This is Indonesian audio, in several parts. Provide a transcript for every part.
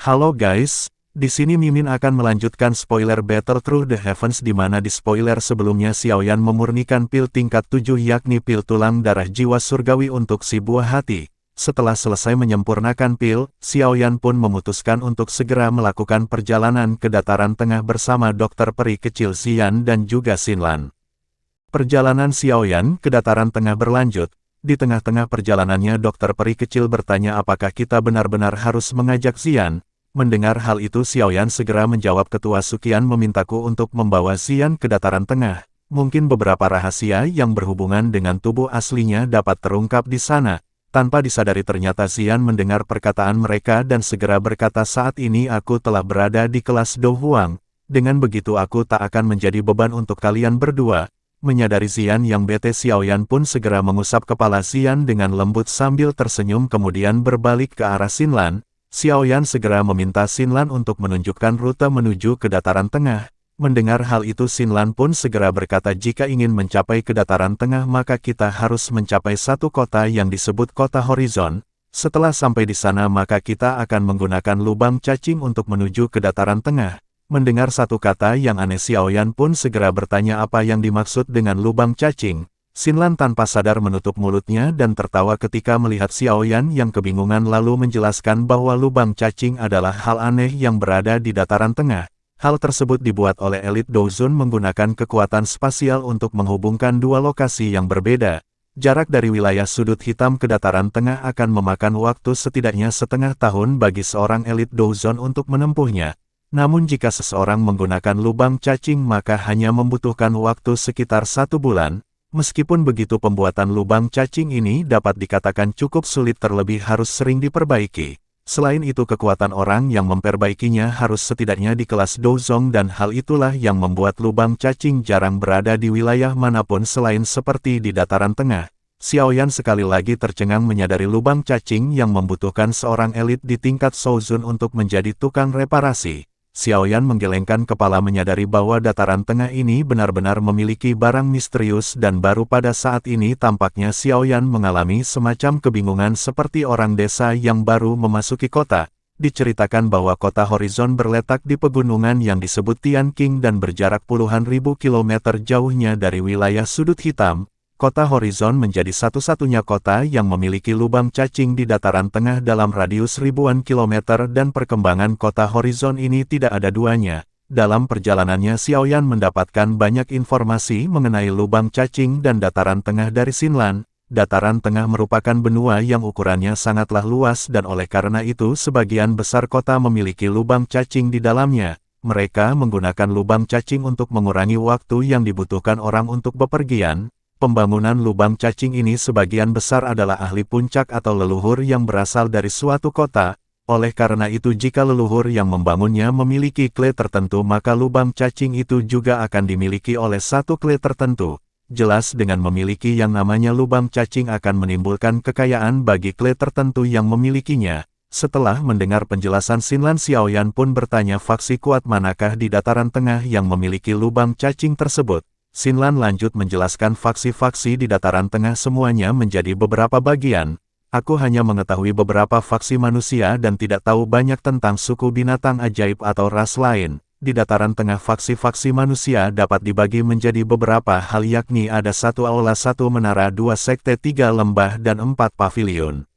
Halo guys, di sini Mimin akan melanjutkan spoiler Battle Through the Heavens di mana di spoiler sebelumnya Xiaoyan memurnikan pil tingkat 7 yakni pil tulang darah jiwa surgawi untuk si buah hati. Setelah selesai menyempurnakan pil, Xiaoyan pun memutuskan untuk segera melakukan perjalanan ke dataran tengah bersama dokter peri kecil Xian dan juga Xinlan. Perjalanan Xiaoyan ke dataran tengah berlanjut. Di tengah-tengah perjalanannya dokter peri kecil bertanya apakah kita benar-benar harus mengajak Xian. Mendengar hal itu Xiaoyan segera menjawab ketua Suqian memintaku untuk membawa Xian ke dataran tengah. Mungkin beberapa rahasia yang berhubungan dengan tubuh aslinya dapat terungkap di sana. Tanpa disadari ternyata Xian mendengar perkataan mereka dan segera berkata saat ini aku telah berada di kelas Do Huang. Dengan begitu aku tak akan menjadi beban untuk kalian berdua. Menyadari Xian yang bete Xiaoyan pun segera mengusap kepala Xian dengan lembut sambil tersenyum kemudian berbalik ke arah Xinlan. Xiaoyan segera meminta Xinlan untuk menunjukkan rute menuju ke dataran tengah. Mendengar hal itu Xinlan pun segera berkata jika ingin mencapai ke dataran tengah maka kita harus mencapai satu kota yang disebut kota Horizon. Setelah sampai di sana maka kita akan menggunakan lubang cacing untuk menuju ke dataran tengah. Mendengar satu kata yang aneh Xiaoyan pun segera bertanya apa yang dimaksud dengan lubang cacing. Xinlan tanpa sadar menutup mulutnya dan tertawa ketika melihat Xiaoyan yang kebingungan lalu menjelaskan bahwa lubang cacing adalah hal aneh yang berada di dataran tengah. Hal tersebut dibuat oleh elit Douzun menggunakan kekuatan spasial untuk menghubungkan dua lokasi yang berbeda. Jarak dari wilayah sudut hitam ke dataran tengah akan memakan waktu setidaknya setengah tahun bagi seorang elit Douzun untuk menempuhnya. Namun jika seseorang menggunakan lubang cacing maka hanya membutuhkan waktu sekitar 1 bulan. Meskipun begitu pembuatan lubang cacing ini dapat dikatakan cukup sulit terlebih harus sering diperbaiki. Selain itu kekuatan orang yang memperbaikinya harus setidaknya di kelas Douzong dan hal itulah yang membuat lubang cacing jarang berada di wilayah manapun selain seperti di dataran tengah. Xiaoyan sekali lagi tercengang menyadari lubang cacing yang membutuhkan seorang elit di tingkat Shouzun untuk menjadi tukang reparasi. Xiaoyan menggelengkan kepala menyadari bahwa dataran tengah ini benar-benar memiliki barang misterius dan baru pada saat ini tampaknya Xiaoyan mengalami semacam kebingungan seperti orang desa yang baru memasuki kota. Diceritakan bahwa kota Horizon berletak di pegunungan yang disebut Tian Qing dan berjarak puluhan ribu kilometer jauhnya dari wilayah sudut hitam. Kota Horizon menjadi satu-satunya kota yang memiliki lubang cacing di dataran tengah dalam radius ribuan kilometer dan perkembangan kota Horizon ini tidak ada duanya. Dalam perjalanannya Xiaoyan mendapatkan banyak informasi mengenai lubang cacing dan dataran tengah dari Xinlan. Dataran tengah merupakan benua yang ukurannya sangatlah luas dan oleh karena itu sebagian besar kota memiliki lubang cacing di dalamnya. Mereka menggunakan lubang cacing untuk mengurangi waktu yang dibutuhkan orang untuk bepergian. Pembangunan lubang cacing ini sebagian besar adalah ahli puncak atau leluhur yang berasal dari suatu kota. Oleh karena itu jika leluhur yang membangunnya memiliki klan tertentu maka lubang cacing itu juga akan dimiliki oleh satu klan tertentu. Jelas dengan memiliki yang namanya lubang cacing akan menimbulkan kekayaan bagi klan tertentu yang memilikinya. Setelah mendengar penjelasan Xinlan Xiaoyan pun bertanya faksi kuat manakah di dataran tengah yang memiliki lubang cacing tersebut. Xinlan lanjut menjelaskan faksi-faksi di dataran tengah semuanya menjadi beberapa bagian. Aku hanya mengetahui beberapa faksi manusia dan tidak tahu banyak tentang suku binatang ajaib atau ras lain. Di dataran tengah faksi-faksi manusia dapat dibagi menjadi beberapa hal yakni ada satu aula, satu menara, dua sekte, 3 lembah dan 4 pavilion.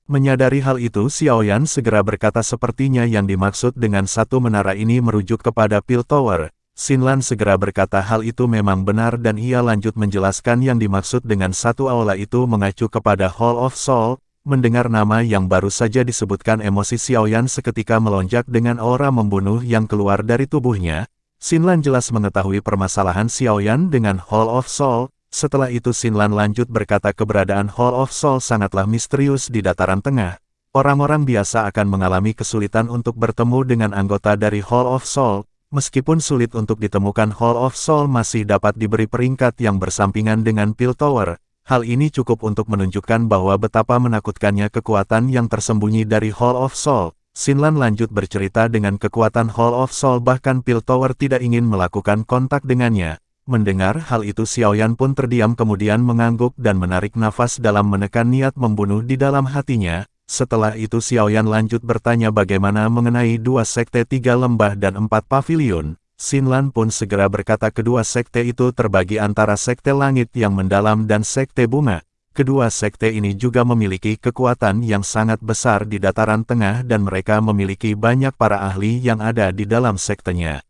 Menyadari hal itu Xiaoyan segera berkata sepertinya yang dimaksud dengan satu menara ini merujuk kepada Pil Tower. Xinlan segera berkata hal itu memang benar dan ia lanjut menjelaskan yang dimaksud dengan satu aula itu mengacu kepada Hall of Soul. Mendengar nama yang baru saja disebutkan emosi Xiaoyan seketika melonjak dengan aura membunuh yang keluar dari tubuhnya. Xinlan jelas mengetahui permasalahan Xiaoyan dengan Hall of Soul. Setelah itu Xinlan lanjut berkata keberadaan Hall of Soul sangatlah misterius di dataran tengah. Orang-orang biasa akan mengalami kesulitan untuk bertemu dengan anggota dari Hall of Soul. Meskipun sulit untuk ditemukan Hall of Soul masih dapat diberi peringkat yang bersampingan dengan Pil Tower. Hal ini cukup untuk menunjukkan bahwa betapa menakutkannya kekuatan yang tersembunyi dari Hall of Soul. Xinlan lanjut bercerita dengan kekuatan Hall of Soul bahkan Pil Tower tidak ingin melakukan kontak dengannya. Mendengar hal itu Xiaoyan pun terdiam kemudian mengangguk dan menarik nafas dalam menekan niat membunuh di dalam hatinya. Setelah itu Xiaoyan lanjut bertanya bagaimana mengenai 2 sekte 3 lembah dan 4 paviliun. Xinlan pun segera berkata kedua sekte itu terbagi antara sekte langit yang mendalam dan sekte bunga. Kedua sekte ini juga memiliki kekuatan yang sangat besar di dataran tengah dan mereka memiliki banyak para ahli yang ada di dalam sektenya.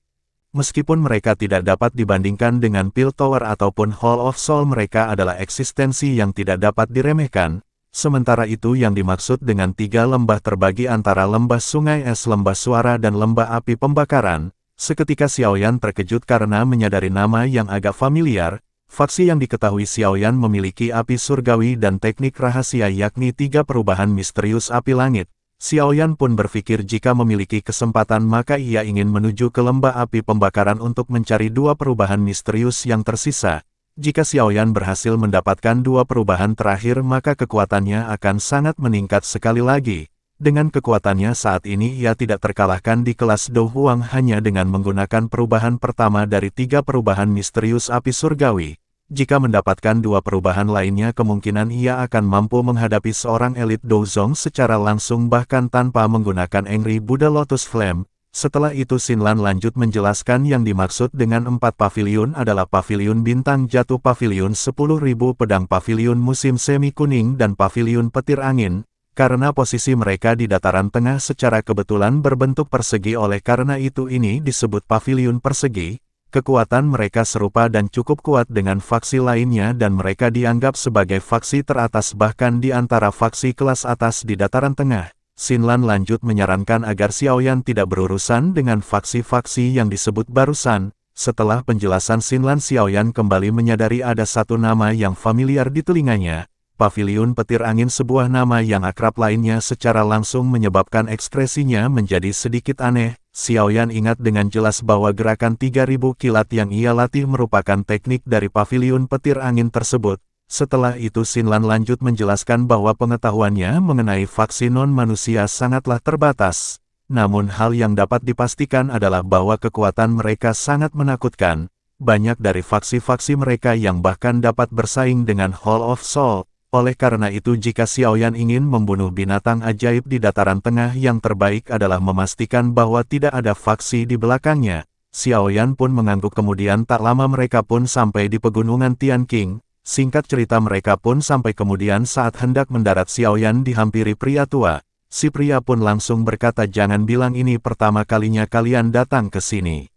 Meskipun mereka tidak dapat dibandingkan dengan Pil Tower ataupun Hall of Soul, mereka adalah eksistensi yang tidak dapat diremehkan. Sementara itu yang dimaksud dengan 3 lembah terbagi antara lembah sungai es, lembah suara dan lembah api pembakaran. Seketika Xiaoyan terkejut karena menyadari nama yang agak familiar. Faksi yang diketahui Xiaoyan memiliki api surgawi dan teknik rahasia yakni 3 perubahan misterius api langit. Xiaoyan pun berpikir jika memiliki kesempatan maka ia ingin menuju ke lembah api pembakaran untuk mencari 2 perubahan misterius yang tersisa. Jika Xiaoyan berhasil mendapatkan 2 perubahan terakhir maka kekuatannya akan sangat meningkat sekali lagi. Dengan kekuatannya saat ini ia tidak terkalahkan di kelas Do Huang hanya dengan menggunakan perubahan pertama dari 3 perubahan misterius api surgawi. Jika mendapatkan 2 perubahan lainnya kemungkinan ia akan mampu menghadapi seorang elit Dozong secara langsung bahkan tanpa menggunakan Angry Buddha Lotus Flame. Setelah itu Xinlan lanjut menjelaskan yang dimaksud dengan 4 paviliun adalah paviliun bintang jatuh, paviliun 10.000 pedang, paviliun musim semi kuning dan paviliun petir angin. Karena posisi mereka di dataran tengah secara kebetulan berbentuk persegi, oleh karena itu ini disebut paviliun persegi. Kekuatan mereka serupa dan cukup kuat dengan faksi lainnya dan mereka dianggap sebagai faksi teratas bahkan di antara faksi kelas atas di dataran tengah. Xinlan lanjut menyarankan agar Xiaoyan tidak berurusan dengan faksi-faksi yang disebut barusan. Setelah penjelasan Xinlan, Xiaoyan kembali menyadari ada satu nama yang familiar di telinganya. Paviliun petir angin, sebuah nama yang akrab lainnya secara langsung menyebabkan ekspresinya menjadi sedikit aneh. Xiaoyan ingat dengan jelas bahwa gerakan 3000 kilat yang ia latih merupakan teknik dari paviliun petir angin tersebut. Setelah itu Xinlan lanjut menjelaskan bahwa pengetahuannya mengenai faksi non-manusia sangatlah terbatas. Namun hal yang dapat dipastikan adalah bahwa kekuatan mereka sangat menakutkan. Banyak dari faksi-faksi mereka yang bahkan dapat bersaing dengan Hall of Soul. Oleh karena itu jika Xiaoyan ingin membunuh binatang ajaib di dataran tengah, yang terbaik adalah memastikan bahwa tidak ada faksi di belakangnya. Xiaoyan pun mengangguk. Kemudian tak lama mereka pun sampai di pegunungan Tianqing. Singkat cerita mereka pun sampai, kemudian saat hendak mendarat Xiaoyan dihampiri pria tua. Si pria pun langsung berkata, jangan bilang ini pertama kalinya kalian datang ke sini.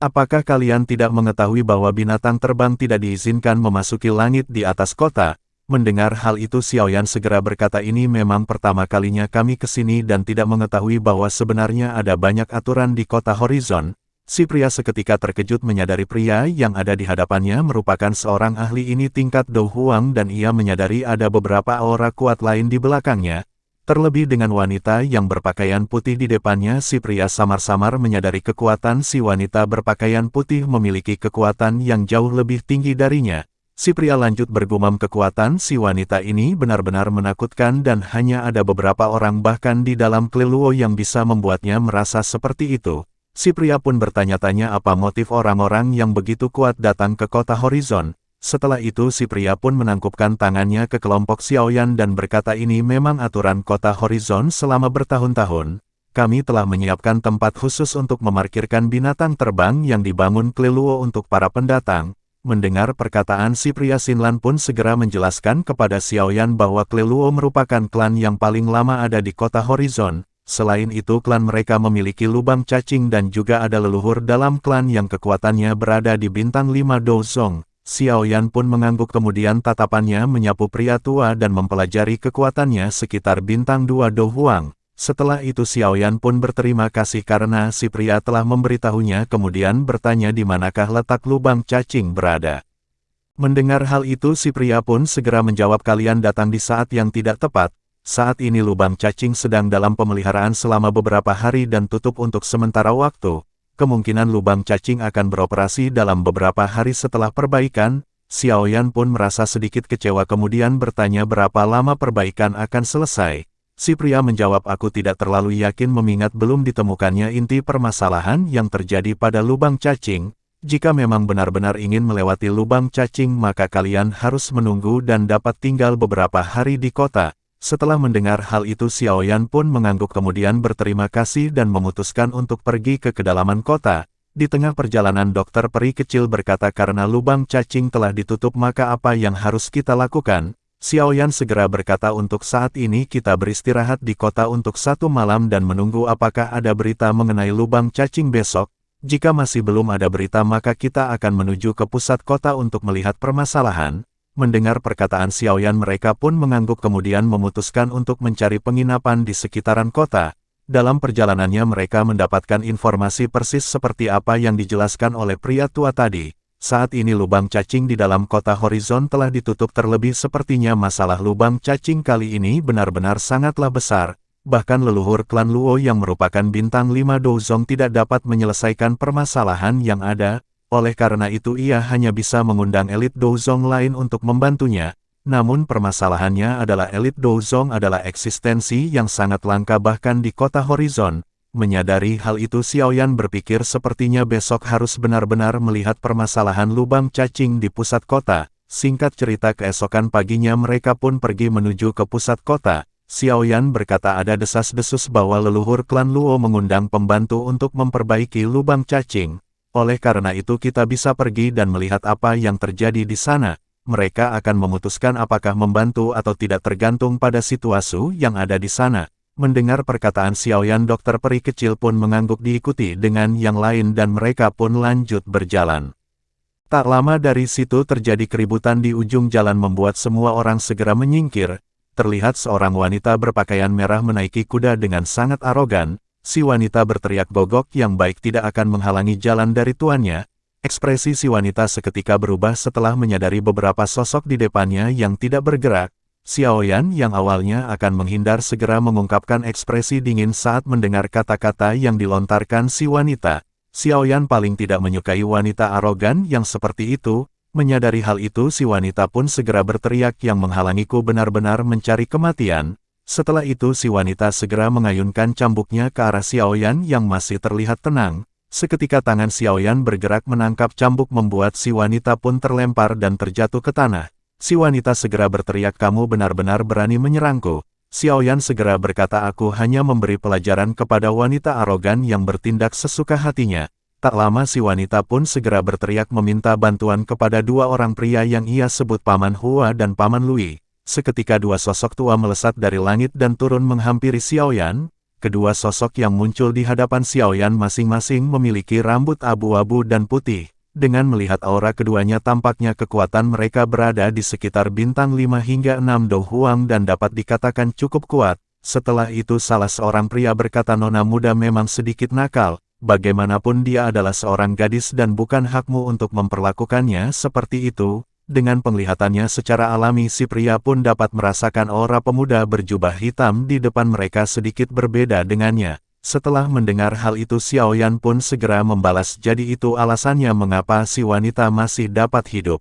Apakah kalian tidak mengetahui bahwa binatang terbang tidak diizinkan memasuki langit di atas kota? Mendengar hal itu Xiaoyan segera berkata, ini memang pertama kalinya kami ke sini dan tidak mengetahui bahwa sebenarnya ada banyak aturan di kota Horizon. Si pria seketika terkejut menyadari pria yang ada di hadapannya merupakan seorang ahli ini tingkat Do Huang dan ia menyadari ada beberapa aura kuat lain di belakangnya. Terlebih dengan wanita yang berpakaian putih di depannya, si pria samar-samar menyadari kekuatan si wanita berpakaian putih memiliki kekuatan yang jauh lebih tinggi darinya. Si pria lanjut bergumam, kekuatan si wanita ini benar-benar menakutkan dan hanya ada beberapa orang bahkan di dalam Kleluo yang bisa membuatnya merasa seperti itu. Si pria pun bertanya-tanya apa motif orang-orang yang begitu kuat datang ke kota Horizon. Setelah itu si pria pun menangkupkan tangannya ke kelompok Xiaoyan dan berkata, ini memang aturan kota Horizon selama bertahun-tahun. Kami telah menyiapkan tempat khusus untuk memarkirkan binatang terbang yang dibangun Kleluo untuk para pendatang. Mendengar perkataan si pria, Xinlan pun segera menjelaskan kepada Xiaoyan bahwa Kleluo merupakan klan yang paling lama ada di kota Horizon. Selain itu klan mereka memiliki lubang cacing dan juga ada leluhur dalam klan yang kekuatannya berada di bintang 5 Dozong. Xiaoyan pun mengangguk, kemudian tatapannya menyapu pria tua dan mempelajari kekuatannya sekitar bintang 2 Do Huang. Setelah itu Xiaoyan pun berterima kasih karena si pria telah memberitahunya, kemudian bertanya di manakah letak lubang cacing berada. Mendengar hal itu si pria pun segera menjawab, kalian datang di saat yang tidak tepat. Saat ini lubang cacing sedang dalam pemeliharaan selama beberapa hari dan tutup untuk sementara waktu. Kemungkinan lubang cacing akan beroperasi dalam beberapa hari setelah perbaikan. Xiaoyan pun merasa sedikit kecewa kemudian bertanya berapa lama perbaikan akan selesai. Si pria menjawab, aku tidak terlalu yakin mengingat belum ditemukannya inti permasalahan yang terjadi pada lubang cacing. Jika memang benar-benar ingin melewati lubang cacing maka kalian harus menunggu dan dapat tinggal beberapa hari di kota. Setelah mendengar hal itu Xiaoyan pun mengangguk kemudian berterima kasih dan memutuskan untuk pergi ke kedalaman kota. Di tengah perjalanan dokter peri kecil berkata karena lubang cacing telah ditutup maka apa yang harus kita lakukan? Xiaoyan segera berkata untuk saat ini kita beristirahat di kota untuk 1 malam dan menunggu apakah ada berita mengenai lubang cacing besok. Jika masih belum ada berita maka kita akan menuju ke pusat kota untuk melihat permasalahan. Mendengar perkataan Xiaoyan mereka pun mengangguk kemudian memutuskan untuk mencari penginapan di sekitaran kota. Dalam perjalanannya mereka mendapatkan informasi persis seperti apa yang dijelaskan oleh pria tua tadi. Saat ini lubang cacing di dalam kota Horizon telah ditutup terlebih sepertinya masalah lubang cacing kali ini benar-benar sangatlah besar. Bahkan leluhur klan Luo yang merupakan bintang 5 Douzong tidak dapat menyelesaikan permasalahan yang ada. Oleh karena itu ia hanya bisa mengundang elit Douzong lain untuk membantunya. Namun permasalahannya adalah elit Douzong adalah eksistensi yang sangat langka bahkan di kota Horizon. Menyadari hal itu Xiaoyan berpikir sepertinya besok harus benar-benar melihat permasalahan lubang cacing di pusat kota. Singkat cerita keesokan paginya mereka pun pergi menuju ke pusat kota. Xiaoyan berkata ada desas-desus bahwa leluhur klan Luo mengundang pembantu untuk memperbaiki lubang cacing. Oleh karena itu kita bisa pergi dan melihat apa yang terjadi di sana. Mereka akan memutuskan apakah membantu atau tidak tergantung pada situasi yang ada di sana. Mendengar perkataan Xiaoyan dokter peri kecil pun mengangguk diikuti dengan yang lain dan mereka pun lanjut berjalan. Tak lama dari situ terjadi keributan di ujung jalan membuat semua orang segera menyingkir. Terlihat seorang wanita berpakaian merah menaiki kuda dengan sangat arogan. Si wanita berteriak gogok yang baik tidak akan menghalangi jalan dari tuannya. Ekspresi si wanita seketika berubah setelah menyadari beberapa sosok di depannya yang tidak bergerak. Xiaoyan yang awalnya akan menghindar segera mengungkapkan ekspresi dingin saat mendengar kata-kata yang dilontarkan si wanita. Xiaoyan paling tidak menyukai wanita arogan yang seperti itu. Menyadari hal itu si wanita pun segera berteriak yang menghalangiku benar-benar mencari kematian. Setelah itu si wanita segera mengayunkan cambuknya ke arah Xiaoyan yang masih terlihat tenang. Seketika tangan Xiaoyan bergerak menangkap cambuk membuat si wanita pun terlempar dan terjatuh ke tanah. Si wanita segera berteriak kamu benar-benar berani menyerangku. Xiaoyan segera berkata aku hanya memberi pelajaran kepada wanita arogan yang bertindak sesuka hatinya. Tak lama si wanita pun segera berteriak meminta bantuan kepada 2 orang pria yang ia sebut Paman Hua dan Paman Lui. Seketika 2 sosok tua melesat dari langit dan turun menghampiri Xiaoyan. Kedua sosok yang muncul di hadapan Xiaoyan masing-masing memiliki rambut abu-abu dan putih. Dengan melihat aura keduanya tampaknya kekuatan mereka berada di sekitar bintang 5 hingga 6 Do Huang dan dapat dikatakan cukup kuat. Setelah itu salah seorang pria berkata nona muda memang sedikit nakal. Bagaimanapun dia adalah seorang gadis dan bukan hakmu untuk memperlakukannya seperti itu. Dengan penglihatannya secara alami si pria pun dapat merasakan aura pemuda berjubah hitam di depan mereka sedikit berbeda dengannya. Setelah mendengar hal itu Xiaoyan pun segera membalas jadi itu alasannya mengapa si wanita masih dapat hidup.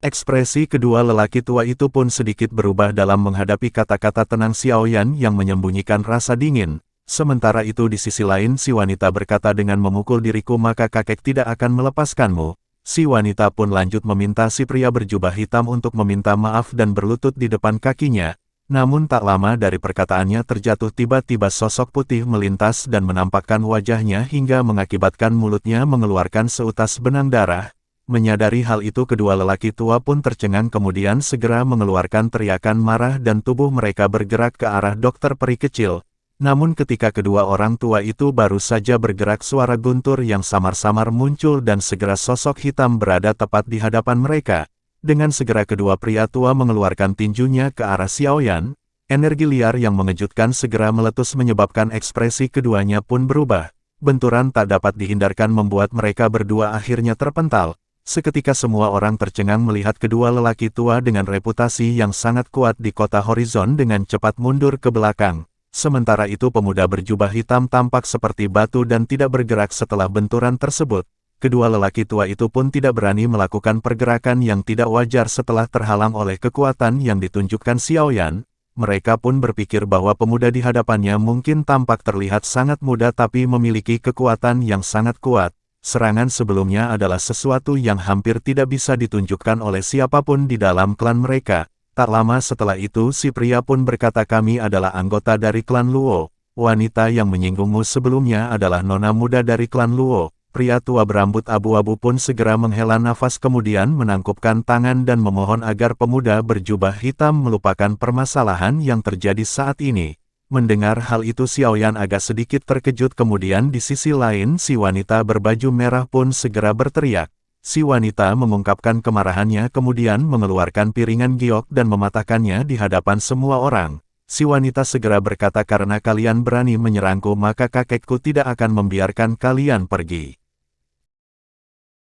Ekspresi kedua lelaki tua itu pun sedikit berubah dalam menghadapi kata-kata tenang Xiaoyan yang menyembunyikan rasa dingin. Sementara itu di sisi lain si wanita berkata dengan memukul diriku maka kakek tidak akan melepaskanmu. Si wanita pun lanjut meminta si pria berjubah hitam untuk meminta maaf dan berlutut di depan kakinya. Namun tak lama dari perkataannya terjatuh tiba-tiba sosok putih melintas dan menampakkan wajahnya hingga mengakibatkan mulutnya mengeluarkan seutas benang darah. Menyadari hal itu kedua lelaki tua pun tercengang kemudian segera mengeluarkan teriakan marah dan tubuh mereka bergerak ke arah dokter peri kecil. Namun ketika kedua orang tua itu baru saja bergerak suara guntur yang samar-samar muncul dan segera sosok hitam berada tepat di hadapan mereka. Dengan segera kedua pria tua mengeluarkan tinjunya ke arah Xiaoyan, energi liar yang mengejutkan segera meletus menyebabkan ekspresi keduanya pun berubah. Benturan tak dapat dihindarkan membuat mereka berdua akhirnya terpental. Seketika semua orang tercengang melihat kedua lelaki tua dengan reputasi yang sangat kuat di kota Horizon dengan cepat mundur ke belakang. Sementara itu pemuda berjubah hitam tampak seperti batu dan tidak bergerak setelah benturan tersebut. Kedua lelaki tua itu pun tidak berani melakukan pergerakan yang tidak wajar setelah terhalang oleh kekuatan yang ditunjukkan Xiaoyan. Mereka pun berpikir bahwa pemuda di hadapannya mungkin tampak terlihat sangat muda tapi memiliki kekuatan yang sangat kuat. Serangan sebelumnya adalah sesuatu yang hampir tidak bisa ditunjukkan oleh siapapun di dalam klan mereka. Tak lama setelah itu si pria pun berkata, kami adalah anggota dari klan Luo. Wanita yang menyinggungmu sebelumnya adalah nona muda dari klan Luo. Pria tua berambut abu-abu pun segera menghela nafas kemudian menangkupkan tangan dan memohon agar pemuda berjubah hitam melupakan permasalahan yang terjadi saat ini. Mendengar hal itu Xiaoyan agak sedikit terkejut, kemudian di sisi lain si wanita berbaju merah pun segera berteriak. Si wanita mengungkapkan kemarahannya kemudian mengeluarkan piringan giok dan mematahkannya di hadapan semua orang. Si wanita segera berkata, karena kalian berani menyerangku maka kakekku tidak akan membiarkan kalian pergi.